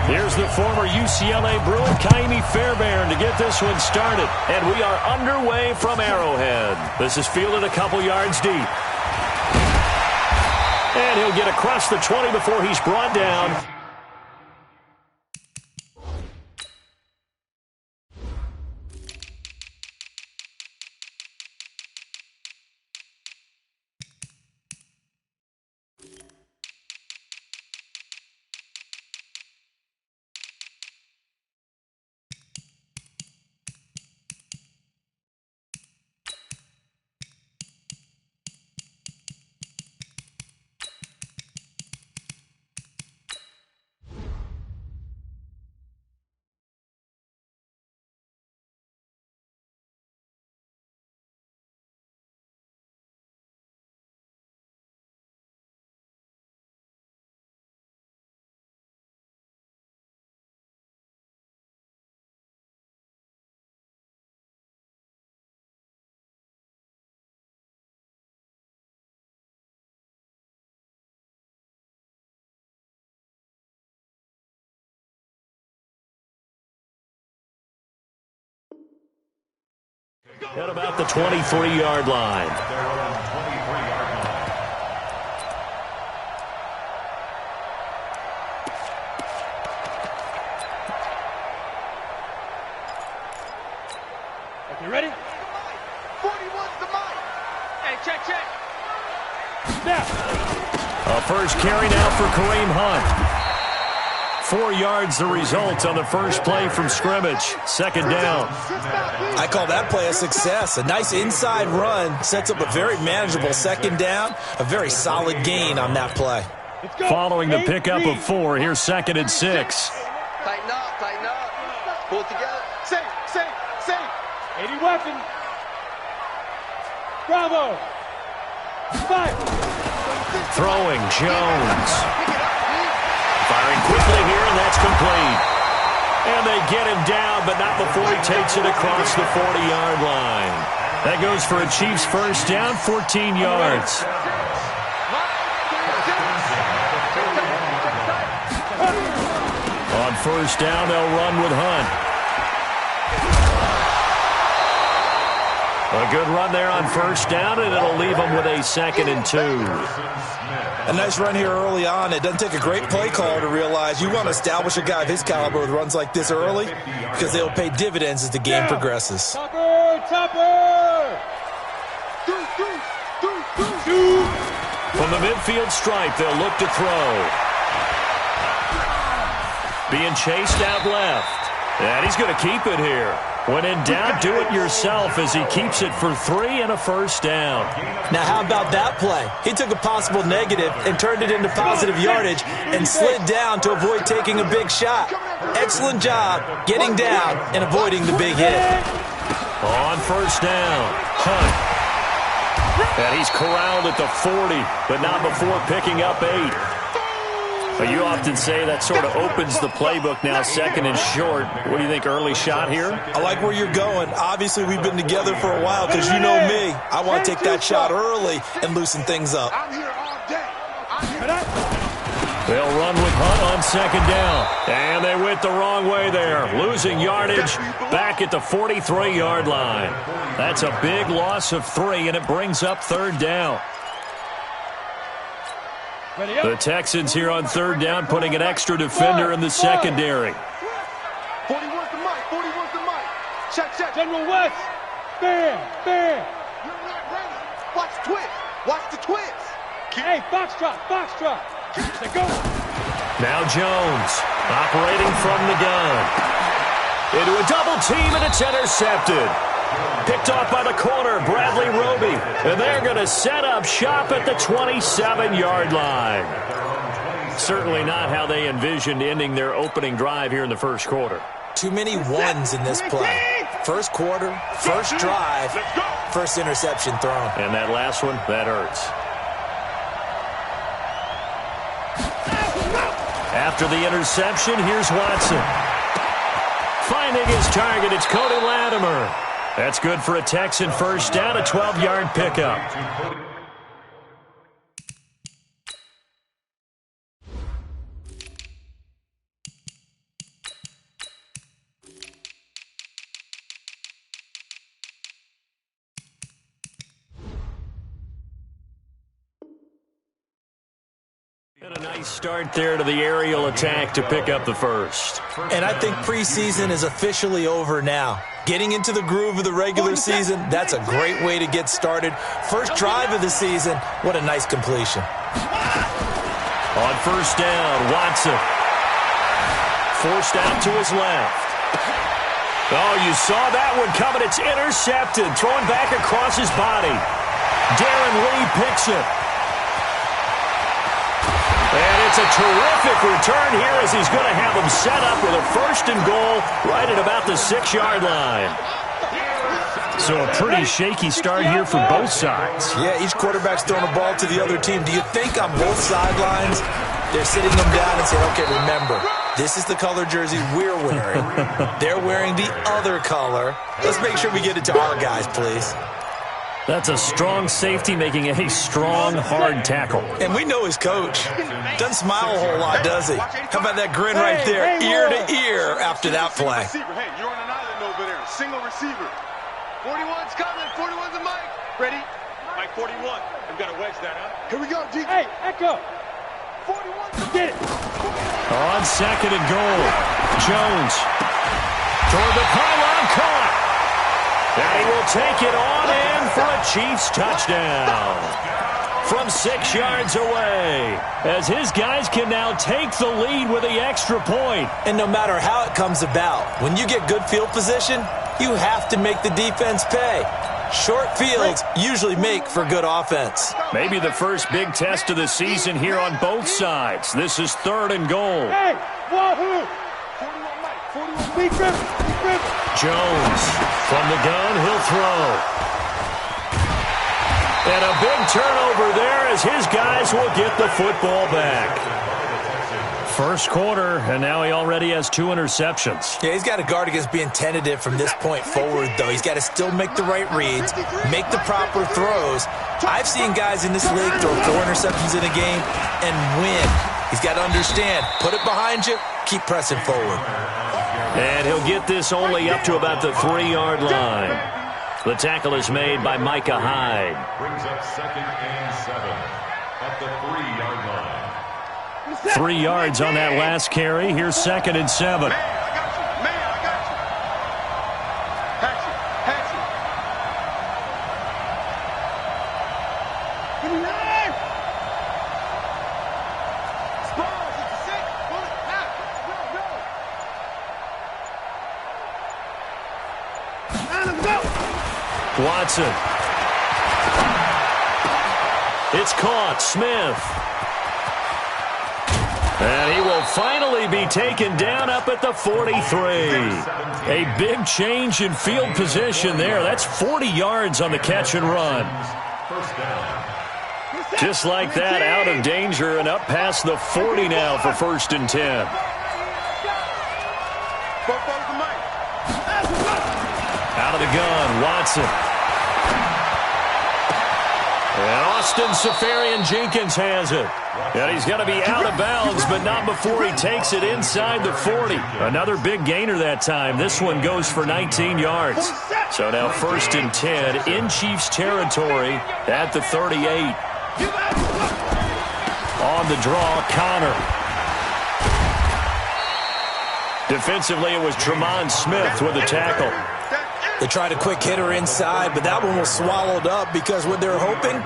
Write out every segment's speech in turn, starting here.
Here's the former UCLA Bruin, Kaimi Fairbairn, to get this one started. And we are underway from Arrowhead. This is fielded a couple yards deep. And he'll get across the 20 before he's brought down. At about the 23-yard line. Okay, ready? 41's the mic. Hey, check. Snap. A first carry now for Kareem Hunt. 4 yards the result on the first play from scrimmage. Second down. I call that play a success. A nice inside run sets up a very manageable second down. A very solid gain on that play. Following the pickup of 4, here's 2nd and 6. Tighten up. Pull it together. Safe. 80 weapon. Bravo. 5. Throwing Jones. Firing quickly here, and that's complete. And they get him down, but not before he takes it across the 40-yard line. That goes for a Chiefs first down, 14 yards. On first down, they'll run with Hunt. A good run there on first down, and it'll leave them with a 2nd and 2. A nice run here early on. It doesn't take a great play caller to realize you want to establish a guy of his caliber with runs like this early because they'll pay dividends as the game progresses. Topper! From the midfield stripe, they'll look to throw. Being chased out left. And he's going to keep it here. When in doubt, do it yourself as he keeps it for 3 and a first down. Now, how about that play? He took a possible negative and turned it into positive yardage and slid down to avoid taking a big shot. Excellent job getting down and avoiding the big hit. On first down, Hunt. And he's corralled at the 40, but not before picking up 8. But you often say that sort of opens the playbook now, 2nd and short. What do you think, early shot here? I like where you're going. Obviously, we've been together for a while because you know me. I want to take that shot early and loosen things up. I'm here all day. They'll run with Hunt on 2nd down. And they went the wrong way there. Losing yardage back at the 43-yard line. That's a big loss of 3, and it brings up 3rd down. The Texans here on 3rd down, putting an extra defender in the secondary. 41's the mic. Check. General West. Bam. You're not ready. Watch the twist. Hey, Foxtrot. Let's go. Now Jones, operating from the gun. Into a double team, and it's intercepted. Picked off by the corner, Bradley Roby. And they're going to set up shop at the 27-yard line. Certainly not how they envisioned ending their opening drive here in the first quarter. Too many ones in this play. First quarter, first drive, first interception thrown. And that last one, that hurts. After the interception, here's Watson. Finding his target, it's Cody Latimer. That's good for a Texan first down, a 12-yard pickup. Nice start there to the aerial attack to pick up the first. And I think preseason is officially over now. Getting into the groove of the regular season, that's a great way to get started. First drive of the season, what a nice completion. On first down, Watson. Forced out to his left. Oh, you saw that one coming. It's intercepted. Thrown back across his body. Darren Lee picks it. And it's a terrific return here as he's going to have him set up with a first and goal right at about the 6-yard line. So a pretty shaky start here for both sides. Yeah, each quarterback's throwing a ball to the other team. Do you think on both sidelines they're sitting them down and saying, okay, remember, this is the color jersey we're wearing. They're wearing the other color. Let's make sure we get it to our guys, please. That's a strong safety making a strong, hard tackle. And we know his coach. Doesn't smile a whole lot, does he? How about that grin right there, ear to ear after that play? Hey, you're on an island over there. Single receiver. 41's coming. 41's a Mike. Ready? Mike 41. We've got to wedge that, huh? Here we go, G. Hey, Echo. 41's Get it. On second and goal, Jones toward the pylon, caught. And he will take it on in for a Chiefs touchdown from 6 yards away, as his guys can now take the lead with the extra point. And no matter how it comes about, when you get good field position, you have to make the defense pay. Short fields usually make for good offense. Maybe the first big test of the season here on both sides. This is third and goal. Hey, wahoo. 41 Mike. 41. Be driven. Be driven. Jones from the gun, he'll throw. And a big turnover there as his guys will get the football back. First quarter, and now he already has 2 interceptions. Yeah, he's got to guard against being tentative from this point forward, though. He's got to still make the right reads, make the proper throws. I've seen guys in this league throw 4 interceptions in a game and win. He's got to understand, put it behind you, keep pressing forward. And he'll get this only up to about the 3-yard line. The tackle is made by Micah Hyde. Brings up 2nd and 7 at the 3-yard line. 3 yards on that last carry. Here's 2nd and 7. Man, I got you. Man, I got you. Hatch it. Hatch it. Give me that. Spurs, it's a 6. Bullet, now. Go, go. Watson. It's caught. Smith. And he will finally be taken down up at the 43. A big change in field position there. That's 40 yards on the catch and run. Just like that, out of danger and up past the 40 now for 1st and 10. Out of the gun, Watson. And Austin Safarian-Jenkins has it. And he's going to be out of bounds, but not before he takes it inside the 40. Another big gainer that time. This one goes for 19 yards. So now 1st and 10 in Chiefs territory at the 38. On the draw, Connor. Defensively, it was Tremont Smith with the tackle. They tried a quick hitter inside, but that one was swallowed up because what they're hoping,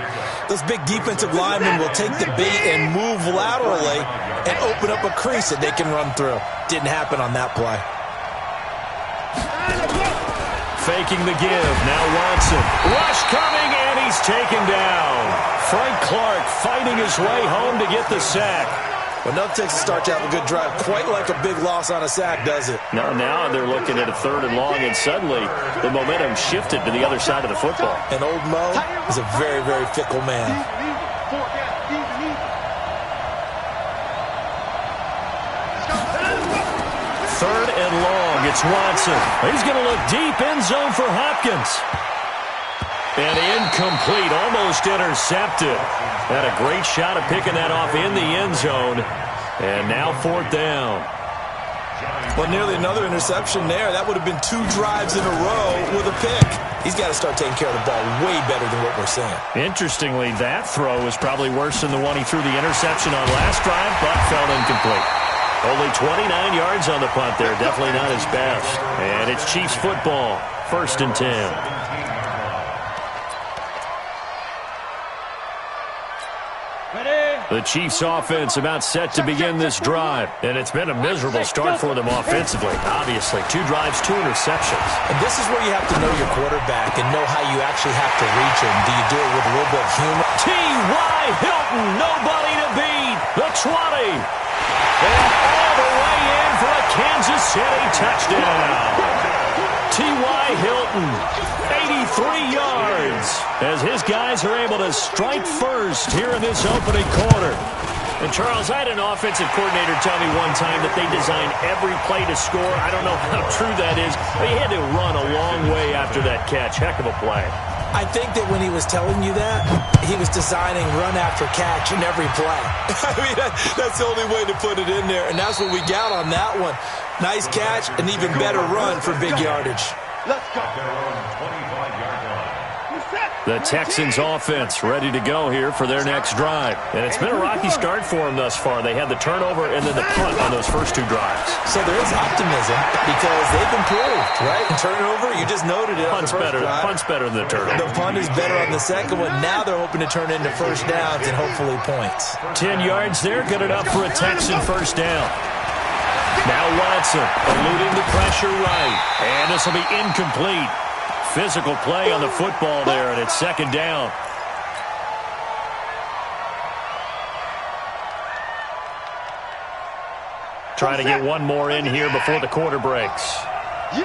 those big defensive linemen will take the bait and move laterally and open up a crease that they can run through. Didn't happen on that play. Faking the give. Now Watson. Rush coming, and he's taken down. Frank Clark fighting his way home to get the sack. But no Texas starts to have a good drive. Quite like a big loss on a sack, does it? Now they're looking at a 3rd and long, and suddenly the momentum shifted to the other side of the football. And old Mo is a very, very fickle man. 3rd and long. It's Watson. He's going to look deep end zone for Hopkins. And incomplete, almost intercepted. Had a great shot of picking that off in the end zone. And now 4th down. Well, nearly another interception there. That would have been 2 drives in a row with a pick. He's got to start taking care of the ball way better than what we're seeing. Interestingly, that throw was probably worse than the one he threw the interception on last drive, but fell incomplete. Only 29 yards on the punt there. Definitely not his best. And it's Chiefs football. 1st and 10. The Chiefs offense about set to begin this drive. And it's been a miserable start for them offensively. Obviously, 2 drives, 2 interceptions. And this is where you have to know your quarterback and know how you actually have to reach him. Do you do it with a little bit of humor? T.Y. Hilton, nobody to beat. The 20. And all the way in for a Kansas City touchdown. T.Y. Hilton, 83 yards, as his guys are able to strike first here in this opening quarter. And, Charles, I had an offensive coordinator tell me one time that they design every play to score. I don't know how true that is, but he had to run a long way after that catch. Heck of a play. I think that when he was telling you that, he was designing run after catch in every play. I mean, that's the only way to put it in there, and that's what we got on that one. Nice catch, an even better run for big yardage. Let's go. The Texans offense ready to go here for their next drive. And it's been a rocky start for them thus far. They had the turnover and then the punt on those first 2 drives. So there is optimism because they've improved, right? And turnover, you just noted it. Punt's better than the turnover. The punt is better on the second one. Now they're hoping to turn into first downs and hopefully points. 10 yards there, good enough for a Texan first down. Now Watson eluding the pressure right. And this will be incomplete. Physical play on the football there, and it's 2nd down. Trying to get one more in here before the quarter breaks. You.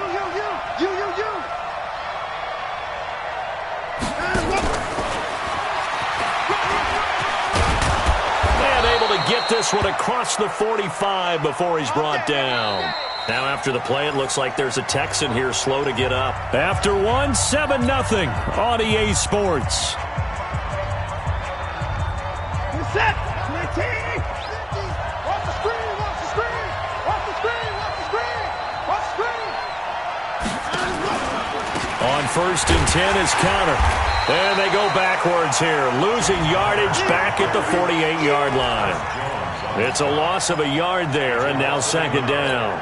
And able to get this one across the 45 before he's brought down. Now after the play, it looks like there's a Texan here slow to get up. After 1, 7-0 on EA Sports. Set. 19. Watch the screen. Watch the screen. Watch the screen. Watch the screen. Watch the screen. On 1st and 10 is counter. And they go backwards here, losing yardage back at the 48-yard line. It's a loss of a yard there, and now 2nd down.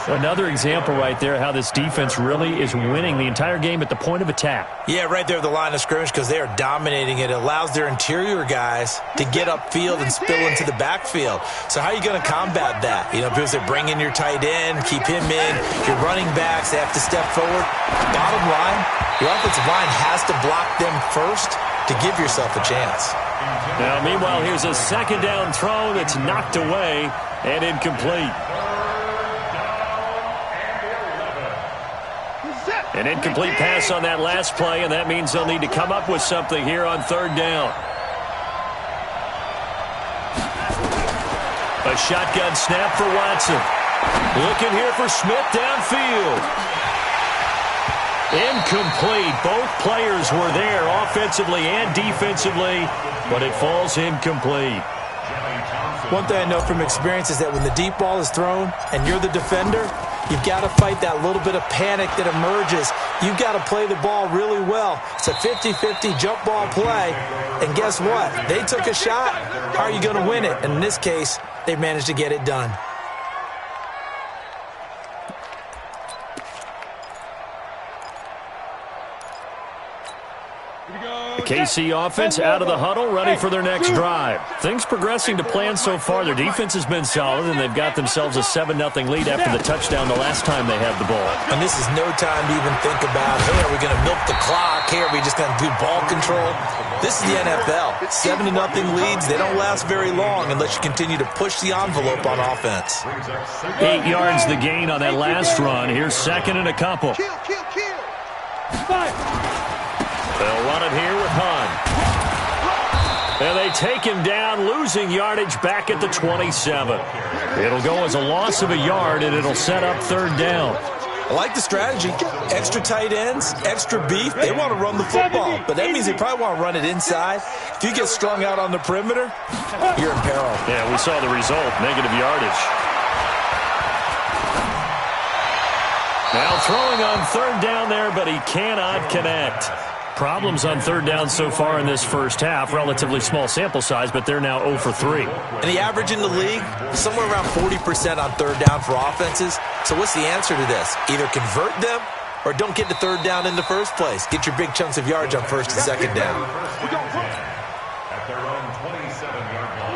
Another example right there how this defense really is winning the entire game at the point of attack. Yeah, right there at the line of scrimmage because they are dominating it. It allows their interior guys to get upfield and spill into the backfield. So how are you going to combat that? You know, because they bring in your tight end, keep him in. Your running backs, they have to step forward. Bottom line, your offensive line has to block them first to give yourself a chance. Now, meanwhile, here's a 2nd down throw that's knocked away and incomplete. An incomplete pass on that last play, and that means they'll need to come up with something here on 3rd down. A shotgun snap for Watson. Looking here for Smith downfield. Incomplete. Both players were there offensively and defensively, but it falls incomplete. One thing I know from experience is that when the deep ball is thrown and you're the defender, you've got to fight that little bit of panic that emerges. You've got to play the ball really well. It's a 50-50 jump ball play. And guess what? They took a shot. How are you going to win it? And in this case, they managed to get it done. The KC offense out of the huddle, ready for their next drive. Things progressing to plan so far. Their defense has been solid, and they've got themselves a 7-0 lead after the touchdown the last time they had the ball. And this is no time to even think about, hey, are we going to milk the clock? Hey, are we just going to do ball control? This is the NFL. 7-0 leads, they don't last very long unless you continue to push the envelope on offense. 8 yards the gain on that last run. Here's 2nd and a couple. Kill. Fire. They'll run it here with Hunt. And they take him down, losing yardage back at the 27. It'll go as a loss of a yard, and it'll set up 3rd down. I like the strategy. Extra tight ends, extra beef. They want to run the football, but that means they probably want to run it inside. If you get strung out on the perimeter, you're in peril. Yeah, we saw the result, negative yardage. Now throwing on third down there, but he cannot connect. Problems on third down so far in this first half. Relatively small sample size, but they're now 0 for 3. And the average in the league, somewhere around 40% on third down for offenses. So what's the answer to this? Either convert them or don't get to third down in the first place. Get your big chunks of yards on first and second down. At their own 27-yard line.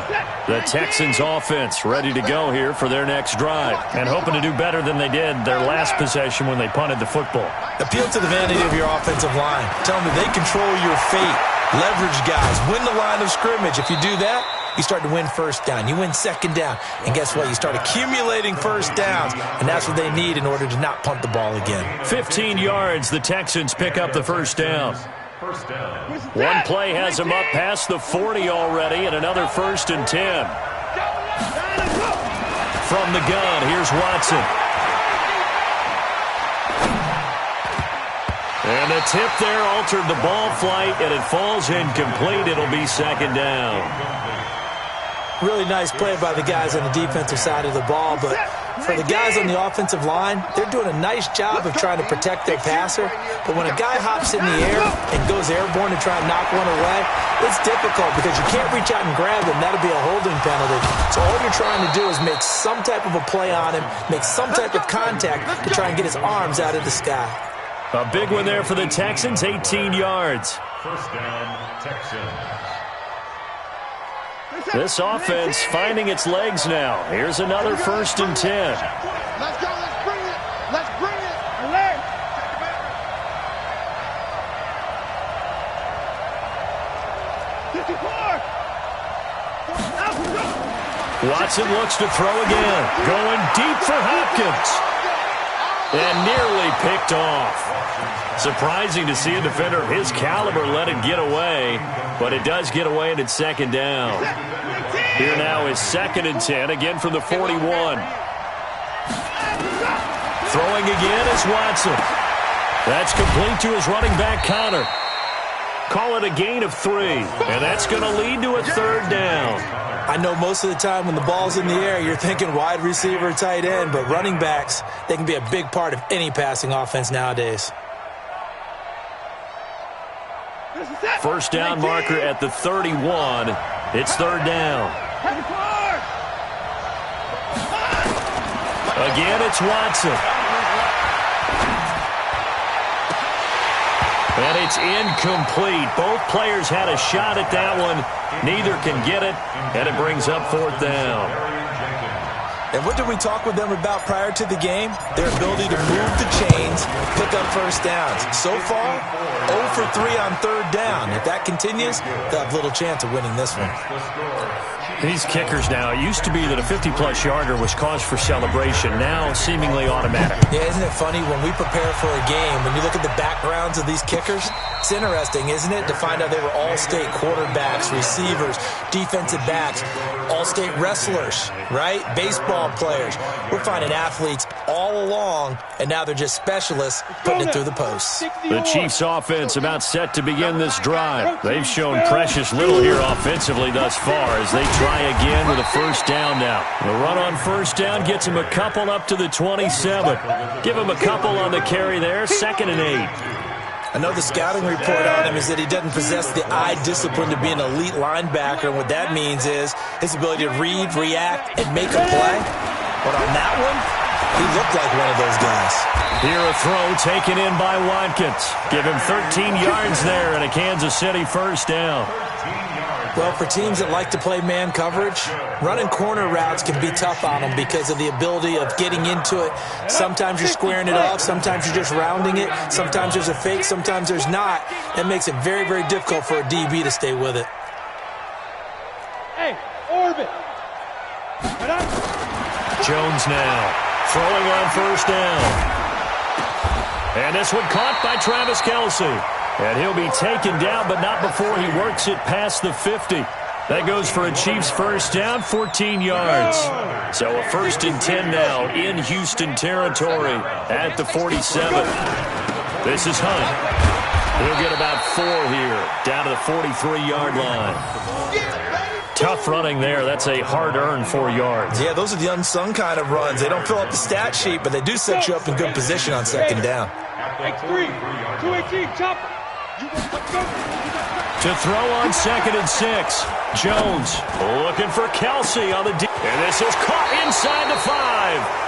The Texans offense ready to go here for their next drive and hoping to do better than they did their last possession when they punted the football. Appeal to the vanity of your offensive line. Tell them they control your fate. Leverage guys. Win the line of scrimmage. If you do that, you start to win first down. You win second down. And guess what? You start accumulating first downs. And that's what they need in order to not punt the ball again. 15 yards. The Texans pick up the first down. First down. One play has him up past the 40 already, and another 1st and 10. From the gun, here's Watson. And the tip there altered the ball flight, and it falls incomplete. It'll be second down. Really nice play by the guys on the defensive side of the ball, but for the guys on the offensive line, they're doing a nice job of trying to protect their passer. But when a guy hops in the air and goes airborne to try and knock one away, it's difficult because you can't reach out and grab him. That'll be a holding penalty. So all you're trying to do is make some type of a play on him, make some type of contact to try and get his arms out of the sky. A big one there for the Texans, 18 yards. First down, Texans. This offense finding its legs now. Here's another 1st and 10. Let's go. Let's bring it. Let's bring it. Alert. Watson looks to throw again. Going deep for Hopkins. And nearly picked off. Surprising to see a defender of his caliber let it get away, but it does get away and it's second down. Here now is 2nd and 10, again from the 41. Throwing again is Watson. That's complete to his running back, Connor. Call it a gain of 3, and that's going to lead to a third down. I know most of the time when the ball's in the air, you're thinking wide receiver, tight end, but running backs, they can be a big part of any passing offense nowadays. First down marker at the 31. It's third down. Again, it's Watson. And it's incomplete. Both players had a shot at that one. Neither can get it, and it brings up 4th down. And what did we talk with them about prior to the game? Their ability to move the chains, pick up first downs. So far, 0 for 3 on third down. If that continues, they'll have little chance of winning this one. These kickers now, it used to be that a 50-plus yarder was cause for celebration. Now, seemingly automatic. Yeah, isn't it funny when we prepare for a game, when you look at the backgrounds of these kickers, it's interesting, isn't it, to find out they were all-state quarterbacks, receivers, defensive backs, all-state wrestlers, right? Baseball players. We're finding athletes all along, and now they're just specialists putting it through the posts. The Chiefs' offense about set to begin this drive. They've shown precious little here offensively thus far as they try again with a first down now. The run on first down gets him a couple up to the 27. Give him a couple on the carry there, 2nd and 8. I know the scouting report on him is that he doesn't possess the eye discipline to be an elite linebacker. And what that means is his ability to read, react, and make a play. But on that one, he looked like one of those guys. Here a throw taken in by Watkins. Give him 13 yards there and a Kansas City first down. Well, for teams that like to play man coverage, running corner routes can be tough on them because of the ability of getting into it. Sometimes you're squaring it off. Sometimes you're just rounding it. Sometimes there's a fake. Sometimes there's not. That makes it very, very difficult for a DB to stay with it. Hey, orbit. Jones now throwing on first down. And this one caught by Travis Kelce. And he'll be taken down, but not before he works it past the 50. That goes for a Chiefs first down, 14 yards. So a 1st and 10 now in Houston territory at the 47. This is Hunt. He'll get about 4 here, down to the 43-yard line. Tough running there. That's a hard-earned 4 yards. Yeah, those are the unsung kind of runs. They don't fill up the stat sheet, but they do set you up in good position on second down. X3, 218, chopper. To throw on 2nd and 6. Jones looking for Kelsey on the deep. And this is caught inside the 5.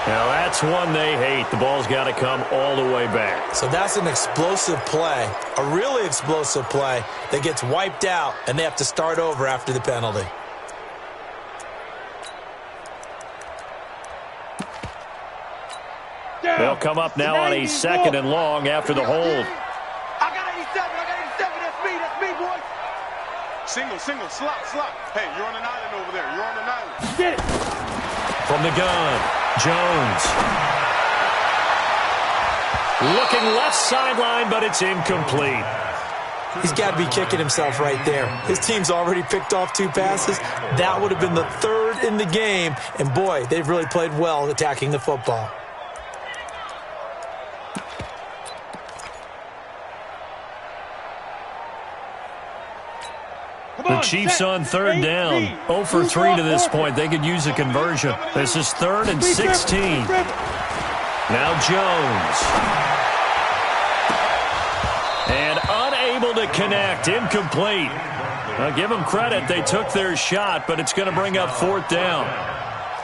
Now that's one they hate. The ball's got to come all the way back. So that's an explosive play, a really explosive play that gets wiped out, and they have to start over after the penalty. They'll come up now on a 2nd and long after the hold. I got 87, that's me, boys. Single, slot. Hey, you're on an island over there. You're on an island. Get it. From the gun, Jones. Looking left sideline, but it's incomplete. He's got to be kicking himself right there. His team's already picked off 2 passes. That would have been the 3rd in the game. And, boy, they've really played well attacking the football. The Chiefs on 3rd down. 0 for 3 to this point. They could use a conversion. This is 3rd and 16. Now Jones. And unable to connect. Incomplete. I'll give them credit. They took their shot, but it's going to bring up 4th down.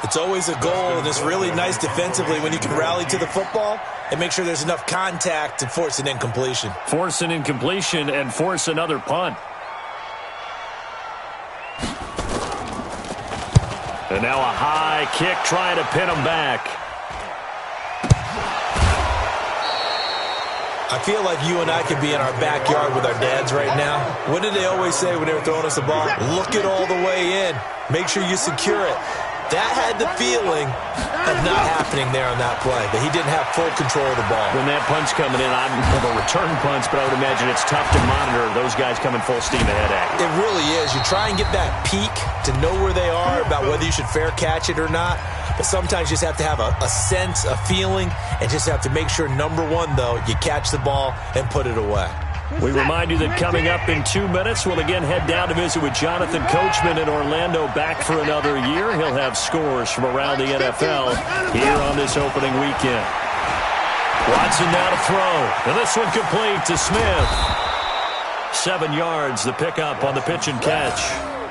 It's always a goal, and it's really nice defensively when you can rally to the football and make sure there's enough contact to force an incompletion. Force an incompletion and force another punt. And now a high kick trying to pin him back. I feel like you and I could be in our backyard with our dads right now. What did they always say when they were throwing us the ball? Look it all the way in. Make sure you secure it. That had the feeling of not happening there on that play, but he didn't have full control of the ball. When that punch coming in, I don't have a return punch, but I would imagine it's tough to monitor those guys coming full steam ahead at you. It really is. You try and get that peek to know where they are about whether you should fair catch it or not, but sometimes you just have to have a sense, a feeling, and just have to make sure, number one, though, you catch the ball and put it away. We remind you that coming up in 2 minutes, we'll again head down to visit with Jonathan Coachman in Orlando, back for another year. He'll have scores from around the NFL here on this opening weekend. Watson now to throw. And this one complete to Smith. 7 yards, the pickup on the pitch and catch.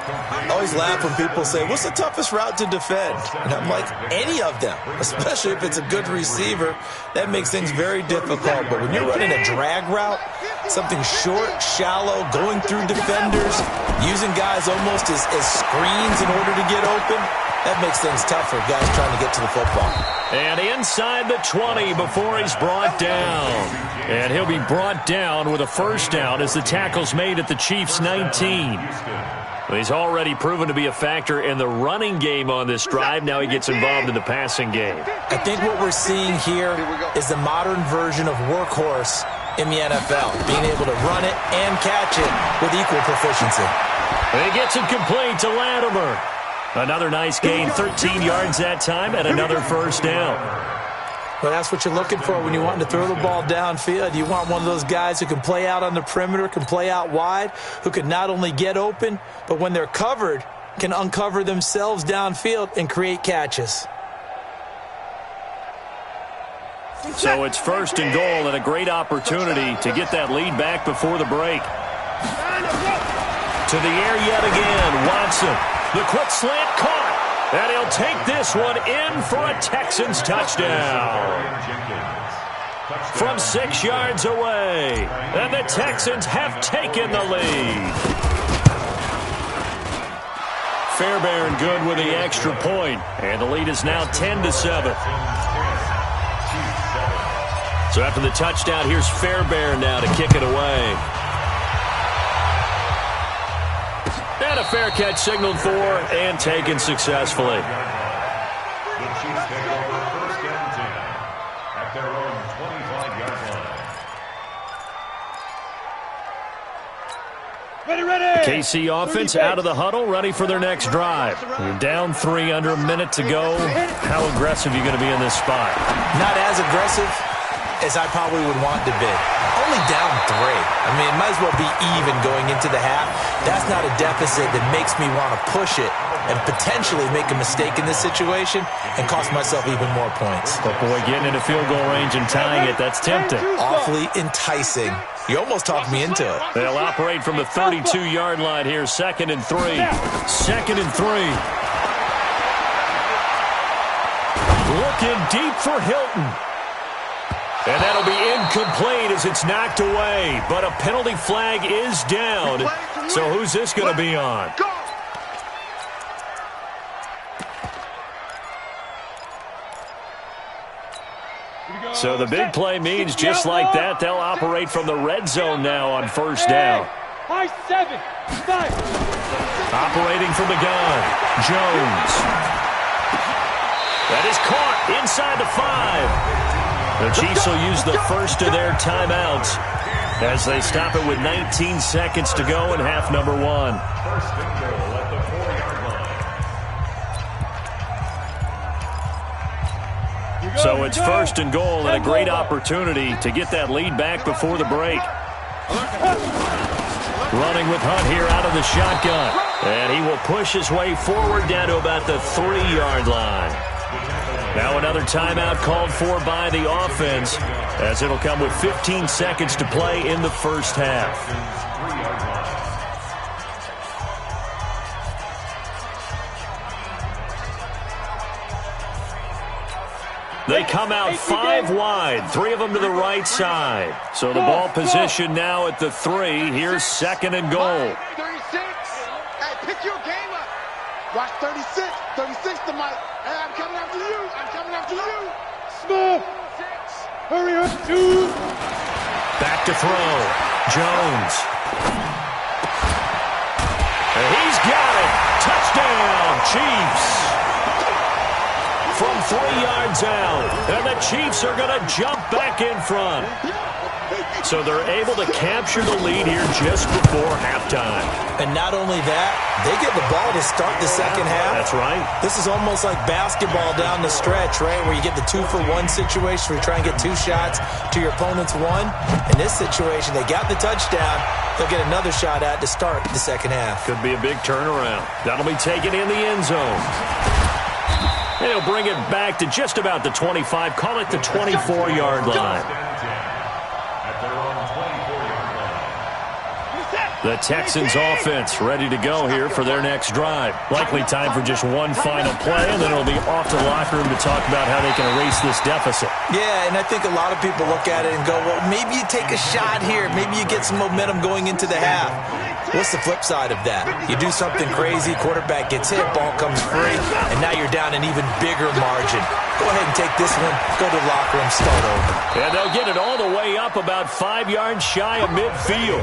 I always laugh when people say, what's the toughest route to defend? And I'm like, any of them, especially if it's a good receiver. That makes things very difficult. But when you're running a drag route, something short, shallow, going through defenders, using guys almost as screens in order to get open, that makes things tough for guys trying to get to the football. And inside the 20 before he's brought down. And he'll be brought down with a first down as the tackle's made at the Chiefs' 19. He's already proven to be a factor in the running game on this drive. Now he gets involved in the passing game. I think what we're seeing here is the modern version of workhorse in the NFL, being able to run it and catch it with equal proficiency. And he gets it complete to Latimer. Another nice gain, 13 yards that time, and another first down. Well, that's what you're looking for when you want to throw the ball downfield. You want one of those guys who can play out on the perimeter, can play out wide, who can not only get open, but when they're covered, can uncover themselves downfield and create catches. So it's 1st and goal and a great opportunity to get that lead back before the break. To the air yet again, Watson. The quick slant caught. And he'll take this one in for a Texans touchdown. From 6 yards away. And the Texans have taken the lead. Fairbairn good with the extra point. And the lead is now 10-7. So after the touchdown, here's Fairbairn now to kick it away. And a fair catch signaled for and taken successfully. The Chiefs take over 1st and 10 at their own 25-yard line. Ready. KC offense out of the huddle, ready for their next drive. You're down 3, under a minute to go. How aggressive are you going to be in this spot? Not as aggressive as I probably would want to be. only down 3. I mean, it might as well be even going into the half. That's not a deficit that makes me want to push it and potentially make a mistake in this situation and cost myself even more points. But boy, getting into field goal range and tying it, that's tempting. Awfully enticing. You almost talked me into it. They'll operate from the 32-yard line here, 2nd and 3. 2nd and 3. Looking deep for Hilton. And that'll be incomplete as it's knocked away. But a penalty flag is down. So who's this going to be on? So the big play means just like that, they'll operate from the red zone now on 1st down. Operating from the gun, Jones. That is caught inside the 5. The Chiefs will use the first of their timeouts as they stop it with 19 seconds to go in half number 1. First and goal at the 4-yard line. So it's 1st and goal and a great opportunity to get that lead back before the break. Running with Hunt here out of the shotgun. And he will push his way forward down to about the 3-yard line. Now another timeout called for by the offense as it'll come with 15 seconds to play in the first half. They come out 5 wide, 3 of them to the right side. So the ball position now at the 3. Here's 2nd and goal. 36. Hey, pick your game up. Watch 36. 36 to Mike. Hey, I'm coming after you. I'm coming after you. Smith. Hurry up, 2. Back to throw. Jones. And he's got it. Touchdown, Chiefs. From 3 yards out. And the Chiefs are going to jump back in front. So they're able to capture the lead here just before halftime. And not only that, they get the ball to start the second half. That's right. This is almost like basketball down the stretch, right, where you get the 2-for-1 situation where you try and get 2 shots to your opponent's 1. In this situation, they got the touchdown. They'll get another shot at to start the second half. Could be a big turnaround. That'll be taken in the end zone. They'll bring it back to just about the 25. Call it the 24-yard line. The Texans offense ready to go here for their next drive. Likely time for just one final play, and then it'll be off to the locker room to talk about how they can erase this deficit. Yeah, and I think a lot of people look at it and go, well, maybe you take a shot here. Maybe you get some momentum going into the half. What's the flip side of that? You do something crazy, quarterback gets hit, ball comes free, and now you're down an even bigger margin. Go ahead and take this one, go to the locker room, start over. And they'll get it all the way up about 5 yards shy of midfield.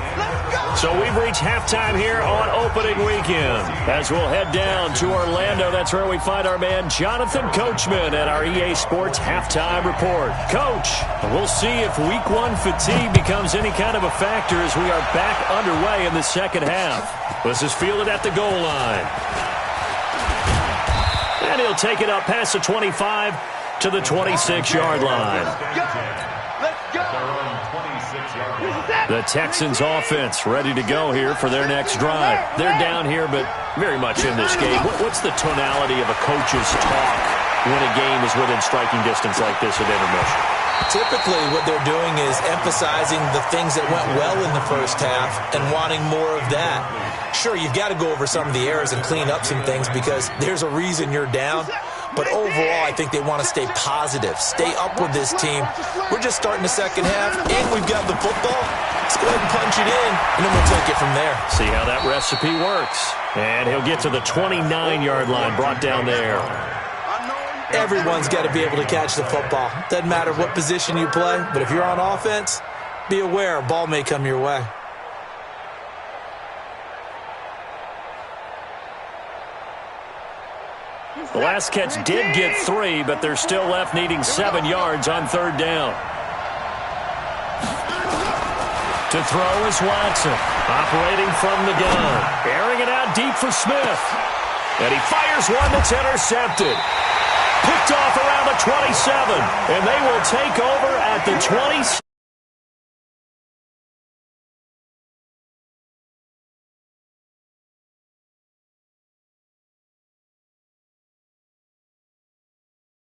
So we've reached halftime here on opening weekend. As we'll head down to Orlando, that's where we find our man Jonathan Coachman at our EA Sports Halftime Report. Coach, we'll see if Week 1 fatigue becomes any kind of a factor as we are back underway in the second half. This is fielded at the goal line. And he'll take it up past the 25 to the 26-yard line. The Texans offense ready to go here for their next drive. They're down here, but very much in this game. What's the tonality of a coach's talk when a game is within striking distance like this at intermission? Typically, what they're doing is emphasizing the things that went well in the first half and wanting more of that. Sure, you've got to go over some of the errors and clean up some things because there's a reason you're down. But overall, I think they want to stay positive, stay up with this team. We're just starting the second half, and we've got the football. Let's go ahead and punch it in, and then we'll take it from there. See how that recipe works. And he'll get to the 29-yard line, brought down there. Everyone's got to be able to catch the football. Doesn't matter what position you play, but if you're on offense, be aware a ball may come your way. The last catch did get 3, but they're still left needing 7 yards on 3rd down. To throw is Watson, operating from the gun. Airing it out deep for Smith. And he fires one that's intercepted. Picked off around the 27, and they will take over at the 26.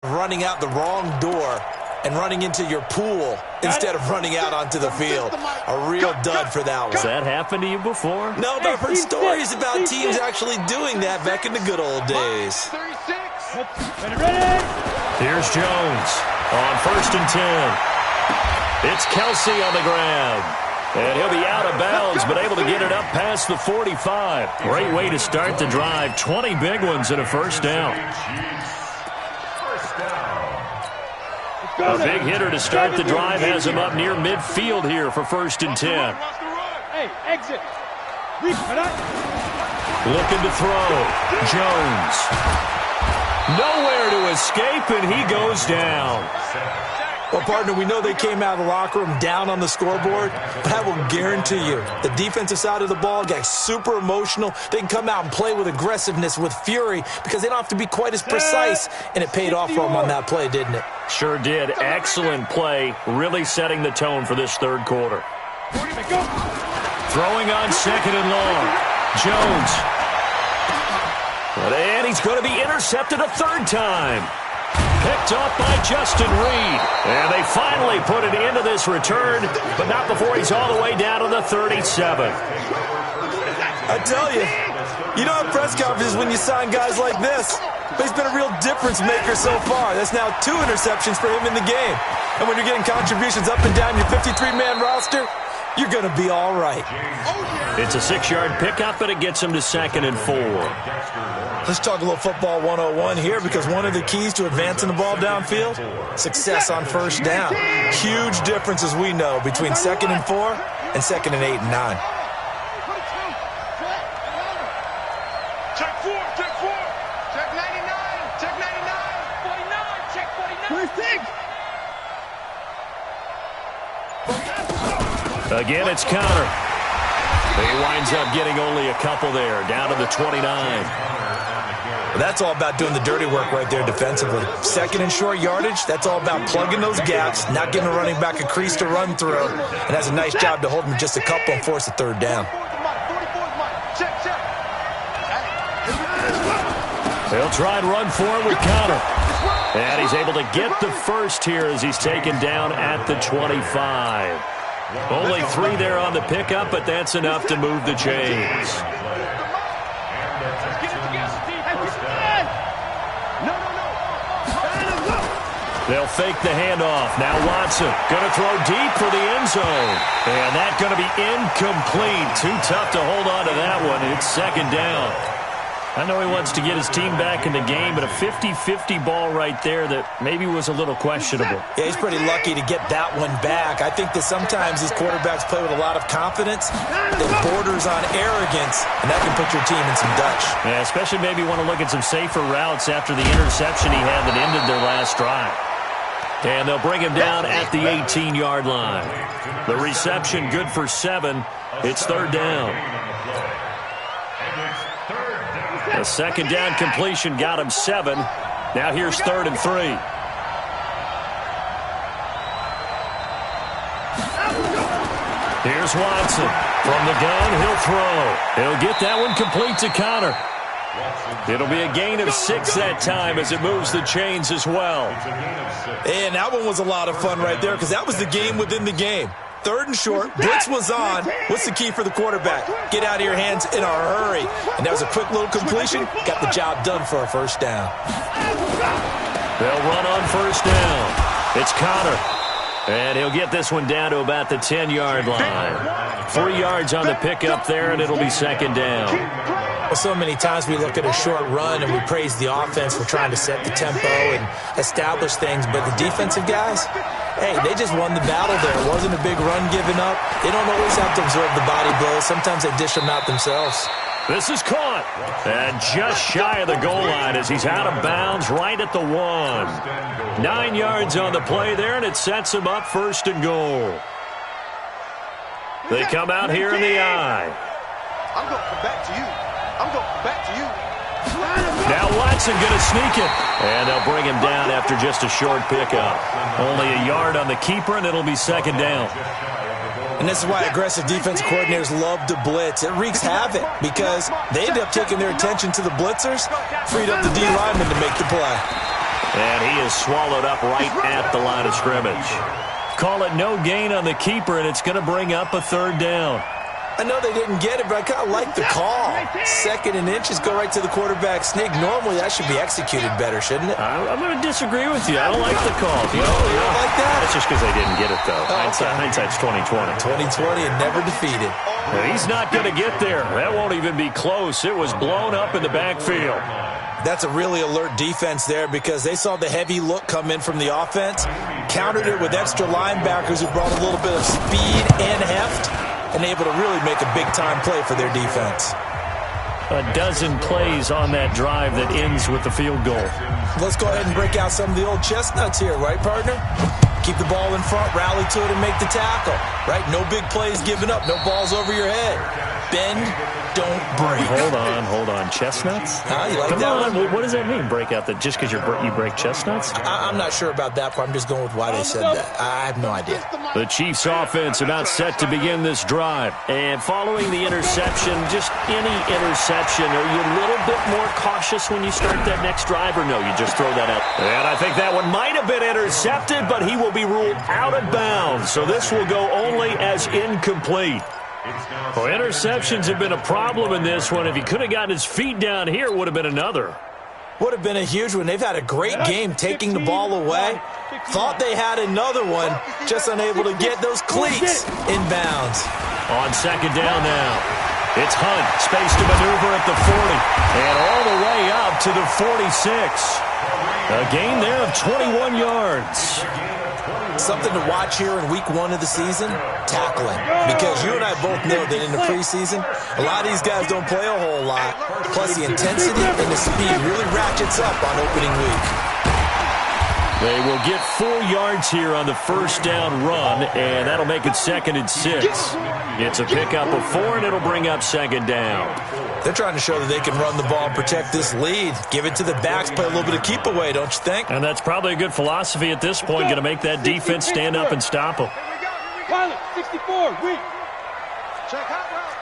running out the wrong door and running into your pool instead of running out onto the field. A real dud for that one. Has that happened to you before? No, but I've heard stories about teams actually doing that back in the good old days. 36. Here's Jones on 1st and 10. It's Kelsey on the ground. And he'll be out of bounds, but able to get it up past the 45. Great way to start the drive. 20 big ones and a first down. A big hitter to start the drive has him up near midfield here for 1st and 10. Hey, exit. Looking to throw. Jones. Nowhere to escape, and he goes down. Well, partner, we know they came out of the locker room down on the scoreboard, but I will guarantee you the defensive side of the ball got super emotional. They can come out and play with aggressiveness, with fury, because they don't have to be quite as precise, and it paid off for them on that play, didn't it? Sure did. Excellent play, really setting the tone for this third quarter. Throwing on 2nd and long. Jones. And he's going to be intercepted a third time. Picked up by Justin Reed. And they finally put an end to this return, but not before he's all the way down to the 37. I tell you, you don't have press conferences when you sign guys like this. But he's been a real difference maker so far. That's now 2 interceptions for him in the game. And when you're getting contributions up and down your 53-man roster, you're going to be all right. It's a 6-yard pickup, and it gets him to 2nd and 4. Let's talk a little football 101 here, because one of the keys to advancing the ball downfield, success on first down. Huge difference, as we know, between 2nd and 4 and 2nd and 8 and 9. Check 4, check 4. Check 99, check 99. 49, check 49. Again, it's Connor. He winds up getting only a couple there, down to the 29. Well, that's all about doing the dirty work right there defensively. 2nd and short yardage, that's all about plugging those gaps, not giving a running back a crease to run through, and that's a nice job to hold him just a couple and force a third down. They'll try and run for it with Connor. And he's able to get the first here as he's taken down at the 25. Only 3 there on the pickup, but that's enough to move the chains. They'll fake the handoff. Now Watson going to throw deep for the end zone. And that's going to be incomplete. Too tough to hold on to that one. It's 2nd down. I know he wants to get his team back in the game, but a 50-50 ball right there that maybe was a little questionable. Yeah, he's pretty lucky to get that one back. I think that sometimes these quarterbacks play with a lot of confidence that borders on arrogance, and that can put your team in some Dutch. Yeah, especially maybe want to look at some safer routes after the interception he had that ended their last drive. And they'll bring him down at the 18-yard line. The reception good for 7. It's 3rd down. A 2nd down completion got him 7. Now here's 3rd and 3. Here's Watson. From the gun, he'll throw. He'll get that one complete to Connor. It'll be a gain of 6 that time as it moves the chains as well. And that one was a lot of fun right there, because that was the game within the game. 3rd and short, blitz was on. What's the key for the quarterback? Get out of your hands in a hurry. And that was a quick little completion. Got the job done for a first down. They'll run on first down. It's Connor. And he'll get this one down to about the 10-yard line. 3 yards on the pickup there, and it'll be 2nd down. Well, so many times we look at a short run and we praise the offense for trying to set the tempo and establish things, but the defensive guys, hey, they just won the battle there. It wasn't a big run given up. They don't always have to absorb the body blows. Sometimes they dish them out themselves. This is caught. And just shy of the goal line as he's out of bounds right at the 1. 9 yards on the play there, and it sets him up 1st and goal. They come out here in the eye. I'm going to come back to you. I'm going to come back to you. Now Watson going to sneak it. And they'll bring him down after just a short pickup. Only a yard on the keeper, and it'll be 2nd down. And this is why aggressive defense coordinators love to blitz. It wreaks havoc because they end up taking their attention to the blitzers, freed up the D lineman to make the play. And he is swallowed up right at the line of scrimmage. Call it no gain on the keeper, and it's going to bring up a third down. I know they didn't get it, but I kind of like the call. 2nd and inches, go right to the quarterback sneak. Normally, that should be executed better, shouldn't it? I'm going to disagree with you. I don't like the call. You don't like that? That's just because they didn't get it, though. Oh, okay. Hindsight's 20/20. 20/20 and never defeated. He's not going to get there. That won't even be close. It was blown up in the backfield. That's a really alert defense there because they saw the heavy look come in from the offense, countered it with extra linebackers who brought a little bit of speed and heft, and able to really make a big-time play for their defense. A dozen plays on that drive that ends with the field goal. Let's go ahead and break out some of the old chestnuts here, right, partner? Keep the ball in front, rally to it, and make the tackle, right? No big plays given up, no balls over your head. Bend, don't break. Hold on. Chestnuts? You like Come that on. one? What does that mean, break out? That just because you break chestnuts? I'm not sure about that part. I'm just going with why they said that. I have no idea. The Chiefs offense about set to begin this drive. And following the interception, just any interception, are you a little bit more cautious when you start that next drive, or no, you just throw that out? And I think that one might have been intercepted, but he will be ruled out of bounds. So this will go only as incomplete. Well, interceptions have been a problem in this one. If he could have gotten his feet down here, it would have been another. Would have been a huge one. They've had a great game taking the ball away. Thought they had another one, just unable to get those cleats in bounds. On 2nd down now. It's Hunt, space to maneuver at the 40, and all the way up to the 46. A gain there of 21 yards. Something to watch here in week 1 of the season, tackling. Because you and I both know that in the preseason, a lot of these guys don't play a whole lot. Plus the intensity and the speed really ratchets up on opening week. They will get 4 yards here on the 1st down run, and that'll make it 2nd and 6. It's a pickup of 4, and it'll bring up 2nd down. They're trying to show that they can run the ball and protect this lead. Give it to the backs, play a little bit of keep away, don't you think? And that's probably a good philosophy at this point, going to make that defense stand up and stop them. Pilot, 64, weak. Check hot route.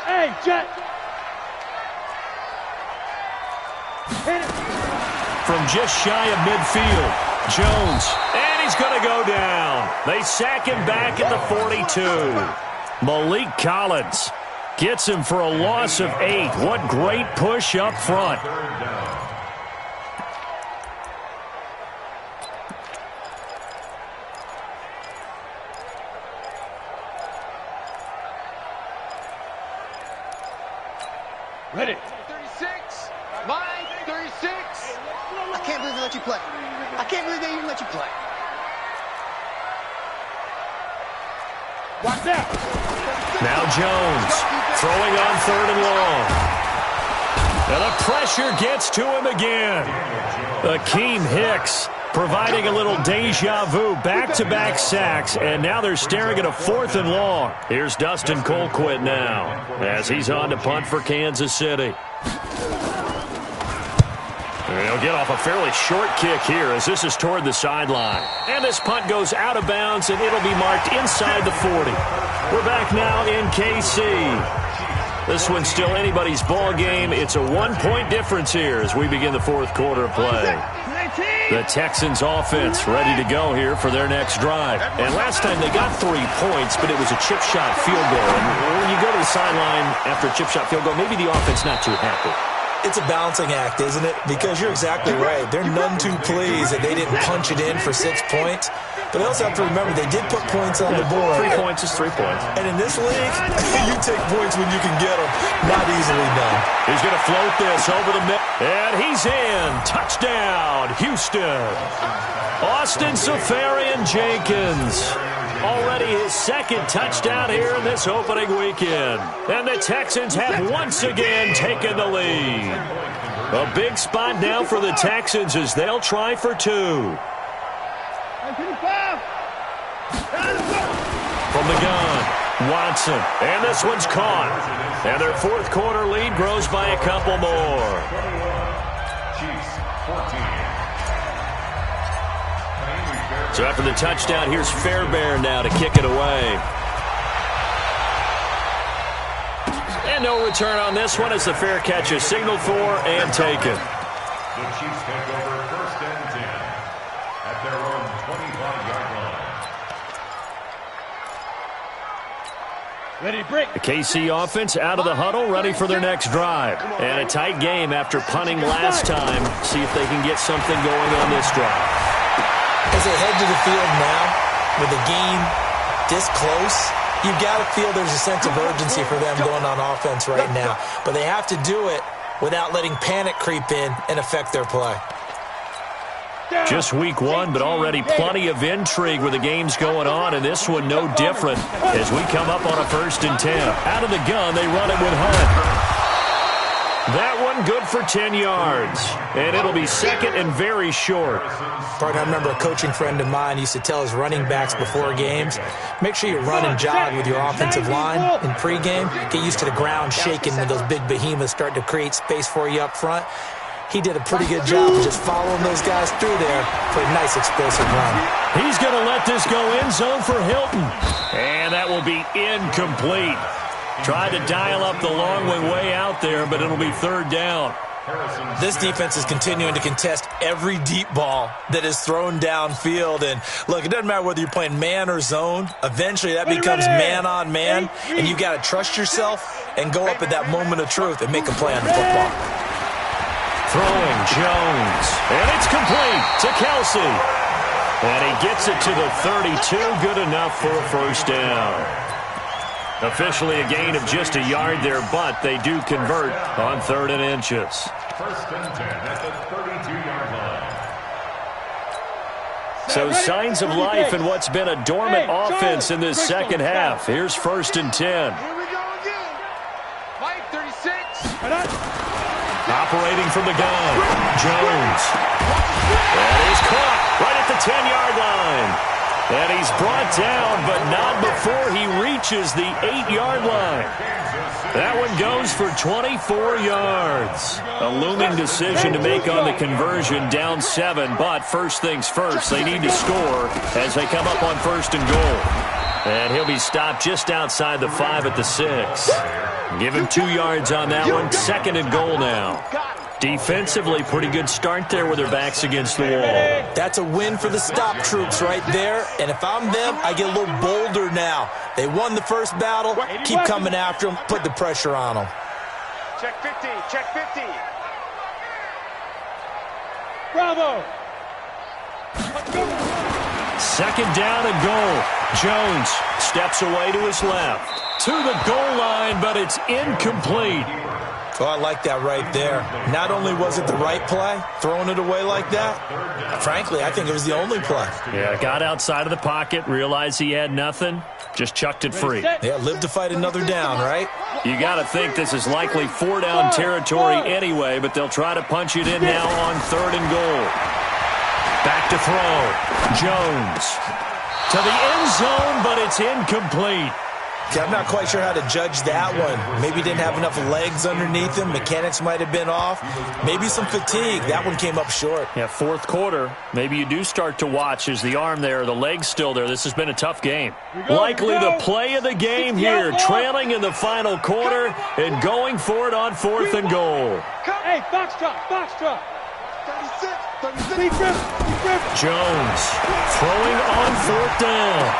Hey, jet. Hit it. From just shy of midfield, Jones, and he's going to go down. They sack him back at the 42. Malik Collins gets him for a loss of 8. What great push up front. Ready. 36. Mine, 36. I can't believe they let you play. I can't believe they even let you play. Watch that. Now Jones throwing on 3rd and long. And the pressure gets to him again. Akeem Hicks providing a little deja vu, back-to-back sacks, and now they're staring at a 4th and long. Here's Dustin Colquitt now as he's on to punt for Kansas City. He'll get off a fairly short kick here as this is toward the sideline. And this punt goes out of bounds, and it'll be marked inside the 40. We're back now in KC. This one's still anybody's ball game. It's a 1-point difference here as we begin the 4th quarter of play. The Texans offense ready to go here for their next drive. And last time they got 3 points, but it was a chip shot field goal. And when you go to the sideline after a chip shot field goal, maybe the offense not too happy. It's a balancing act, isn't it? Because you're exactly right. They're none too pleased that they didn't punch it in for 6 points. But they also have to remember they did put points on the board. 3 points is 3 points. And in this league, you take points when you can get them. Not easily done. He's going to float this over the middle. And he's in. Touchdown, Houston. Austin Seferian-Jenkins. Already his 2nd touchdown here in this opening weekend. And the Texans have once again taken the lead. A big spot now for the Texans as they'll try for 2. From the gun, Watson. And this one's caught. And their 4th quarter lead grows by a couple more. Chiefs 14. So after the touchdown, here's Fairbairn now to kick it away. And no return on this one as the fair catch is signaled for and taken. The Chiefs take over 1st and 10. at their own 25-yard line. Ready, break. The KC offense out of the huddle, ready for their next drive. And a tight game after punting last time. See if they can get something going on this drive. As they head to the field now, with the game this close, you've got to feel there's a sense of urgency for them going on offense right now. But they have to do it without letting panic creep in and affect their play. Just week one, but already plenty of intrigue with the games going on, and this one no different as we come up on a 1st and 10. Out of the gun, they run it with Hunt. That one good for 10 yards, and it'll be 2nd and very short. Bart, I remember a coaching friend of mine used to tell his running backs before games, make sure you run and jog with your offensive line in pregame. Get used to the ground shaking when those big behemoths start to create space for you up front. He did a pretty good job of just following those guys through there for a nice explosive run. He's going to let this go end zone for Hilton. And that will be incomplete. Tried to dial up the long way out there, but it'll be 3rd down. This defense is continuing to contest every deep ball that is thrown downfield. And, look, it doesn't matter whether you're playing man or zone. Eventually that becomes man-on-man, and you've got to trust yourself and go up at that moment of truth and make a play on the football. Throwing Jones, and it's complete to Kelsey. And he gets it to the 32, good enough for a 1st down. Officially a gain of just a yard there, but they do convert on 3rd and inches. 1st and 10 at the 32-yard line. So signs of life in what's been a dormant offense in this second half. Here's 1st and 10. Here we go again. Mike, 36. Operating from the gun, Jones. And he's caught right at the 10-yard line. And he's brought down, but not before he reaches the 8-yard line. That one goes for 24 yards. A looming decision to make on the conversion, down 7. But first things first, they need to score as they come up on 1st and goal. And he'll be stopped just outside the 5 at the 6. Give him 2 yards on that one. 2nd and goal now. Defensively, pretty good start there with their backs against the wall. That's a win for the stop troops right there. And if I'm them, I get a little bolder now. They won the first battle. Keep coming after them. Put the pressure on them. Check 50. Check 50. Bravo. 2nd down and goal. Jones steps away to his left. To the goal line, but it's incomplete. Oh, I like that right there. Not only was it the right play, throwing it away like that, frankly, I think it was the only play. Yeah, got outside of the pocket, realized he had nothing, just chucked it free. Yeah, live to fight another down, right? You got to think this is likely 4-down territory anyway, but they'll try to punch it in now on 3rd and goal. Back to throw. Jones to the end zone, but it's incomplete. I'm not quite sure how to judge that one. Maybe didn't have enough legs underneath him. Mechanics might have been off. Maybe some fatigue. That one came up short. Yeah, 4th quarter. Maybe you do start to watch as the arm there, the leg's still there. This has been a tough game. Likely the play of the game here, trailing in the final quarter and going for it on 4th and goal. Hey, box drop. 36. Jones throwing on 4th down.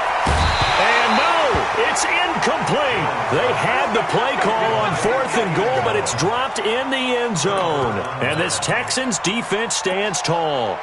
And no, it's incomplete. They had the play call on 4th and goal, but it's dropped in the end zone. And this Texans defense stands tall.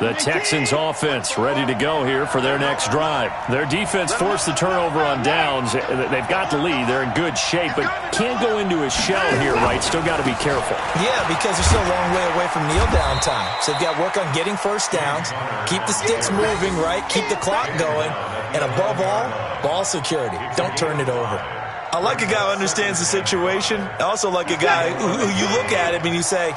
The Texans offense ready to go here for their next drive. Their defense forced the turnover on downs. They've got the lead. They're in good shape, but can't go into a shell here, right? Still got to be careful. Yeah, because they're still a long way away from kneel down time. So they've got to work on getting first downs, keep the sticks moving, right? Keep the clock going. And above all, ball security. Don't turn it over. I like a guy who understands the situation. I also like a guy who you look at him and you say,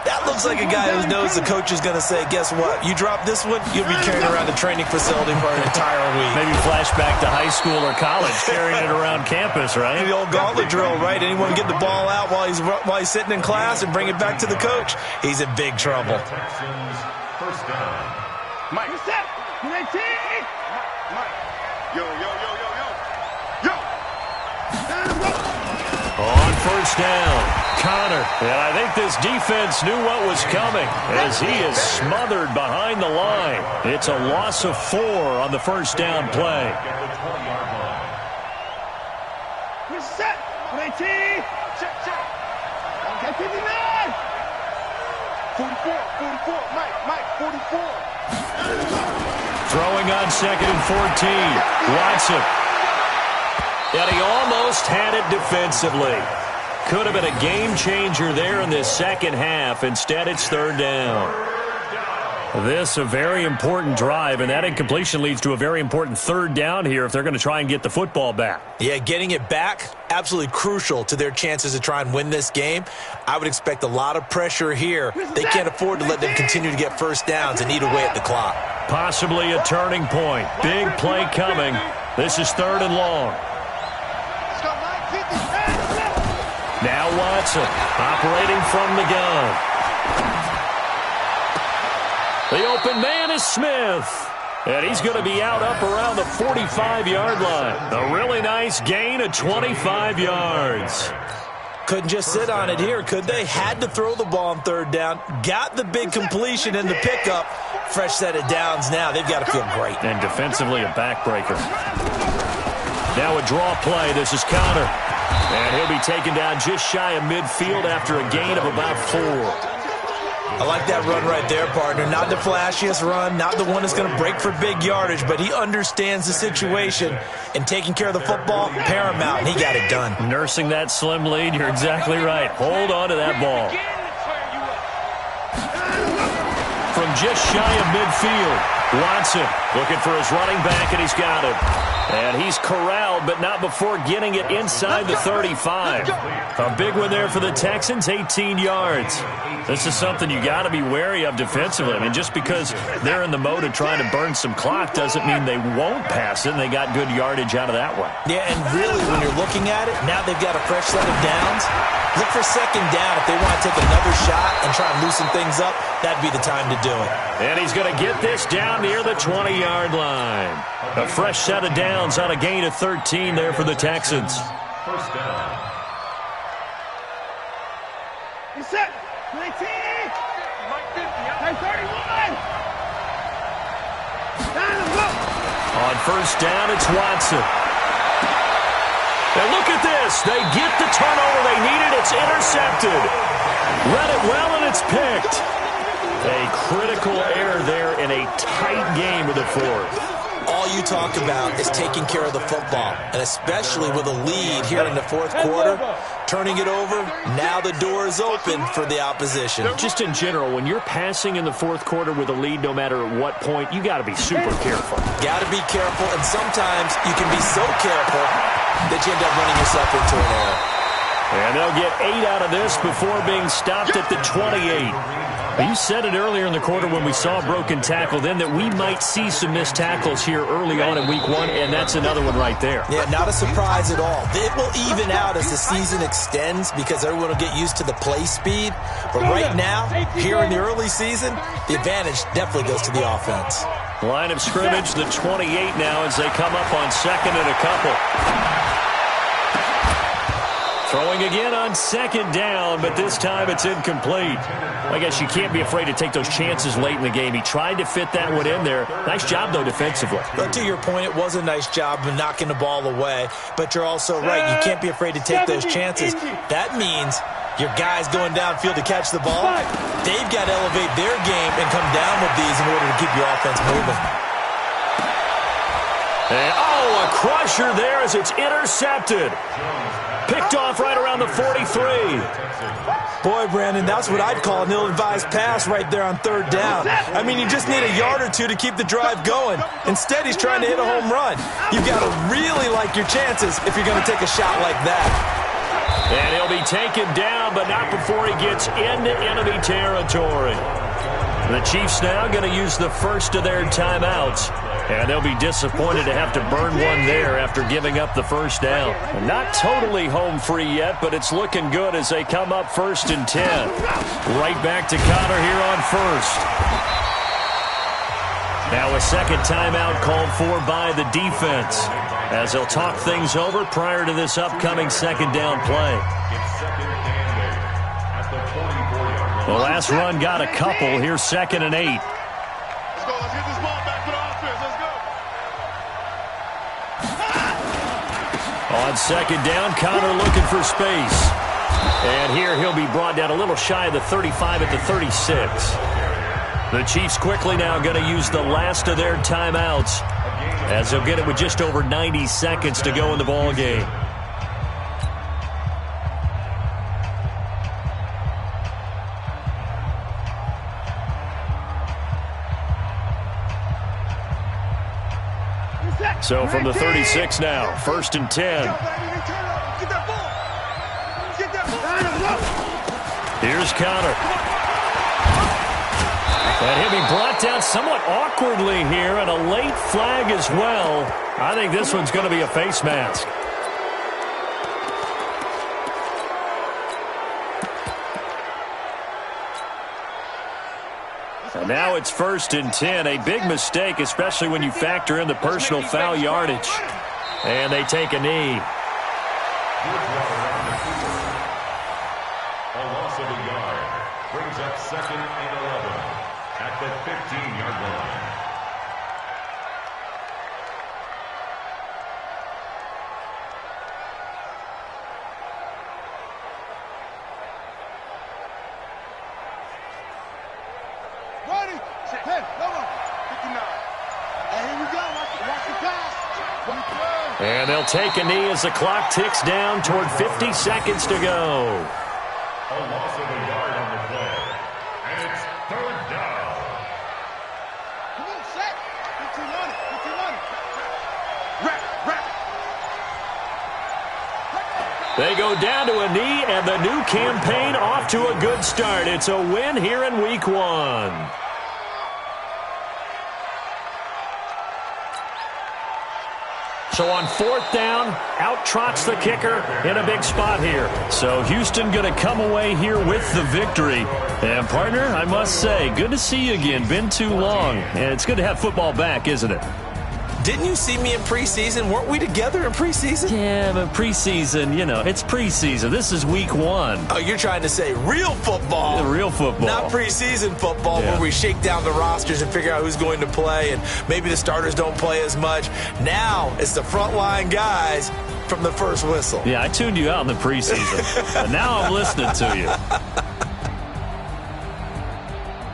that looks like a guy who knows the coach is going to say, guess what? You drop this one, you'll be carrying around the training facility for an entire week. Maybe flashback to high school or college, carrying it around campus, right? The old gauntlet drill, right? Anyone get the ball out while he's sitting in class and bring it back to the coach? He's in big trouble. Texans, 1st down. Mike. Mike. Mike. Yo, yo, yo, yo, yo. Yo. first down. Connor. And I think this defense knew what was coming as he is smothered behind the line. It's a loss of 4 on the first down play. Set. 20. Check. Okay, 59. 44. Mike, 44. Throwing on 2nd and 14. Watson. And he almost had it defensively. Could have been a game changer there in this second half. Instead, it's 3rd down. This a very important drive, and that incompletion leads to a very important 3rd down here if they're going to try and get the football back. Yeah, getting it back, absolutely crucial to their chances to try and win this game. I would expect a lot of pressure here. They can't afford to let them continue to get first downs and eat away at the clock. Possibly a turning point. Big play coming. This is 3rd and long. Now Watson operating from the gun. The open man is Smith. And he's going to be out up around the 45-yard line. A really nice gain of 25 yards. Couldn't just sit on it here, could they? Had to throw the ball on 3rd down. Got the big completion in the pickup. Fresh set of downs now. They've got to feel great. And defensively a backbreaker. Now a draw play. This is Connor. And he'll be taken down just shy of midfield after a gain of about 4. I like that run right there, partner. Not the flashiest run, not the one that's going to break for big yardage, but he understands the situation, and taking care of the football, paramount, and he got it done. Nursing that slim lead, you're exactly right. Hold on to that ball. From just shy of midfield, Watson looking for his running back, and he's got it. And he's corralled, but not before getting it inside the 35. A big one there for the Texans, 18 yards. This is something you got to be wary of defensively. I mean, just because they're in the mode of trying to burn some clock doesn't mean they won't pass it, and they got good yardage out of that one. Yeah, and really, when you're looking at it, now they've got a fresh set of downs. Look for 2nd down. If they want to take another shot and try and loosen things up, that'd be the time to do it. And he's going to get this down near the 20-yard line. A fresh set of downs on a gain of 13 there for the Texans. First down. He's set. 19. Mike 50. 31. On first down, it's Watson. And look at this. They get the turnover they needed. It's intercepted. Read it well, and it's picked. A critical error there in a tight game with the 4th. All you talk about is taking care of the football, and especially with a lead here in the 4th quarter, turning it over, now the door is open for the opposition. Just in general, when you're passing in the 4th quarter with a lead, no matter at what point, you got to be super careful. Got to be careful, and sometimes you can be so careful that you end up running yourself into an error. And they'll get 8 out of this before being stopped at the 28. You said it earlier in the quarter when we saw a broken tackle then that we might see some missed tackles here early on in week 1, and that's another one right there. Yeah, not a surprise at all. It will even out as the season extends because everyone will get used to the play speed. But right now, here in the early season, the advantage definitely goes to the offense. Line of scrimmage, the 28 now as they come up on 2nd and a couple. Throwing again on 2nd down, but this time it's incomplete. I guess you can't be afraid to take those chances late in the game. He tried to fit that one in there. Nice job, though, defensively. But to your point, it was a nice job of knocking the ball away. But you're also right. You can't be afraid to take those chances. That means your guys going downfield to catch the ball, they've got to elevate their game and come down with these in order to keep your offense moving. And, a crusher there as it's intercepted. Picked off right around the 43. Boy, Brandon, that's what I'd call an ill-advised pass right there on 3rd down. I mean, you just need a yard or two to keep the drive going. Instead, he's trying to hit a home run. You've got to really like your chances if you're going to take a shot like that. And he'll be taken down, but not before he gets into enemy territory. The Chiefs now going to use the first of their timeouts. And they'll be disappointed to have to burn one there after giving up the first down. Not totally home free yet, but it's looking good as they come up 1st and 10. Right back to Connor here on 1st. Now a second timeout called for by the defense as they'll talk things over prior to this upcoming second down play. The last run got a couple. Here's 2nd and 8. Let's go. Let's get this ball back to the offense. Let's go. On second down, Connor looking for space. And here he'll be brought down a little shy of the 35 at the 36. The Chiefs quickly now going to use the last of their timeouts as they'll get it with just over 90 seconds to go in the ball game. So from the 36 now, 1st and 10. Here's Connor. And he'll be brought down somewhat awkwardly here, and a late flag as well. I think this one's going to be a face mask. And now it's 1st and 10. A big mistake, especially when you factor in the personal foul yardage. And they take a knee. A loss of a yard brings up 2nd and 11 at the 15-yard line. Ready? Hey, come on. 59. And here we go. Watch the pass. And they'll take a knee as the clock ticks down toward 50 seconds to go. A loss of a yard on the play. And it's 3rd down. Come on, set. 15 on it. 15 on it. Rep. They go down to a knee, and the new campaign off to a good start. It's a win here in Week 1. So on 4th down, out trots the kicker in a big spot here. So Houston going to come away here with the victory. And, partner, I must say, good to see you again. Been too long. And it's good to have football back, isn't it? Didn't you see me in preseason? Weren't we together in preseason? Yeah, but preseason, you know, it's preseason. This is Week 1. Oh, you're trying to say real football. The real football. Not preseason football Yeah. where we shake down the rosters and figure out who's going to play, and maybe the starters don't play as much. Now it's the frontline guys from the first whistle. Yeah, I tuned you out in the preseason. But now I'm listening to you.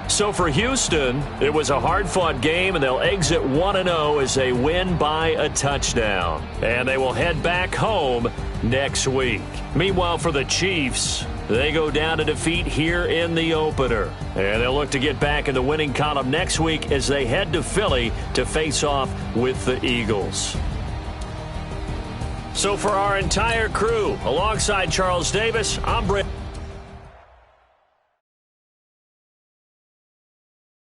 So for Houston, it was a hard-fought game, and they'll exit 1-0 as they win by a touchdown. And they will head back home next week. Meanwhile, for the Chiefs, they go down to defeat here in the opener. And they'll look to get back in the winning column next week as they head to Philly to face off with the Eagles. So for our entire crew, alongside Charles Davis, I'm Brent.